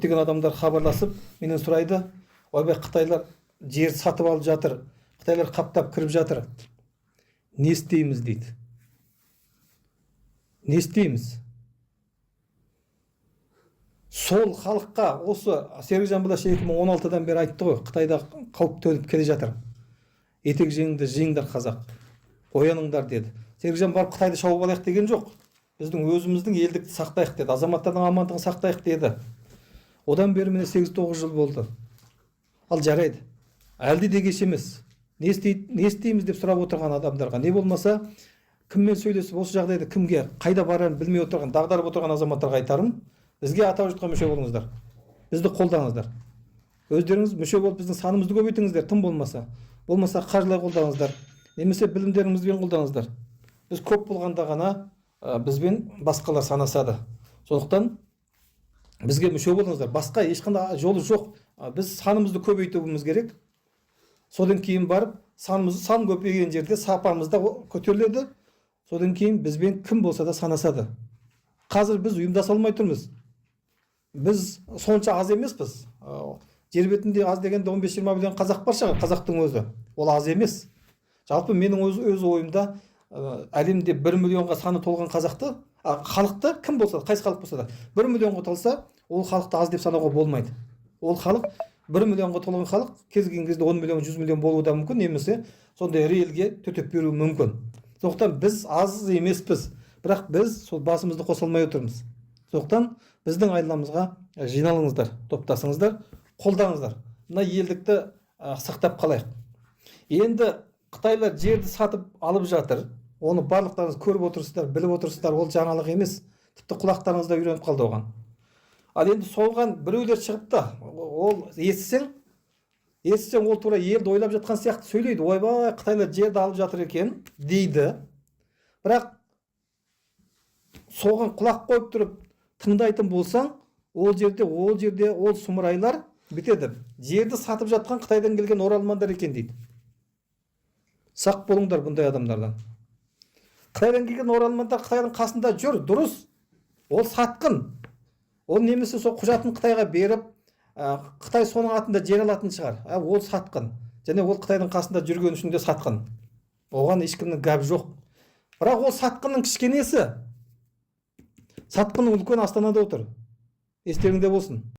көптеген адамдар хабарласып менен сұрайды, ойбай Қытайлар жер сатып алып жатыр, Қытайлар қаптап кіріп жатыр. Не істейміз дейді. Не істейміз? Сол халыққа осы Серікжан Бұлаш 2016-дан бері айтты ғой, Қытайда қауіп төніп келе жатыр. Етек жеңді жеңдер қазақ, ояныңдар деді. Серікжан барып Қытайды шауып алайық деген жоқ. Біздің өзіміздің елдікті сақтайық деді, азаматтардың амандығын сақтайық деді. Одан бері міне 8-9 жыл болды. Ал жарайды. Әлде де кеш емес. Не істейміз деп сұрап отырған адамдарға, не болмаса кіммен сөйлесіп осы жағдайда кімге қайда барарын білмей отырған, дағдарып отырған азаматтарға айтарым, бізге атау жұртқа мүше болыңыздар. Бізді қолдаңыздар. Өздеріңіз мүше болып біздің санымызды көбейтіңіздер, тым болмаса. Болмаса қаржылай қолдаңыздар, немесе білімдеріңізбен қолдаңыздар. Біз көп болғанда ғана бізбен басқалар санасады. Сондықтан бізге мүше болыңыздар. Басқа ешқандай жолы жоқ. Біз санымызды көбейтуіміз керек. Содан кейін барып, сан көбейген жерде сапамыз да көтеріледі. Содан кейін бізбен кім болса да санасады. Қазір біз ұйымдаса алмай тұрмыз. Біз сонша аз емеспіз. Жер бетінде аз дегенде 15-20 миллион қазақ бар шығар, қазақтың өзі. Ол аз емес. Жалпы менің өз ойымда әлемде 1 миллионға саны толған халықты кім болса да, қайсы халық болса да 1 миллионға толса, ол халықты аз деп санауға болмайды. Ол халық 1 миллионға толған халық кез келген кезде 10 миллион, 100 миллион болуы да мүмкін, немесе сондай реелге төтеп беруі мүмкін. Сондықтан біз аз емеспіз, бірақ біз сол басымызды қоса алмай отырмыз. Сондықтан біздің айналамызға жиналыңыздар, топтасыңыздар, қолдаңыздар. Мына елдікті сақтап қалайық. Енді Қытайлар жерді сатып алып жатыр. Оны барлықтарыңыз көріп отырсыздар, біліп отырсыздар, ол жаңалық емес. Тіпті құлақтарыңызда үйреніп қалды оған. Ал енді солған біреулер шығыпты. Ол естісең ол тура елді ойлап жатқан сияқты сөйлейді. Ойбай, Қытайлар жерді алып жатыр екен дейді. Бірақ соған құлақ қойып тұрып тыңдайтын болсаң, ол жерде ол сұмырайлар бітеді. Жерді сатып жатқан Қытайдан келген оралмандар екен дейді. Сақ болыңдар бұндай адамдардан. Қытайдан келген оралмандар Қытайдың қасында жүр, дұрыс. Ол сатқын. Ол немесе сол құжатын Қытайға беріп, Қытай соның атында жер алатын шығар. Ол сатқын. Және ол Қытайдың қасында жүрген үшін де сатқын. Оған ешкімнің гәбі жоқ. Бірақ ол сатқынның кішкенесі. Сатқынның үлкен Астанада отыр. Естеріңде болсын.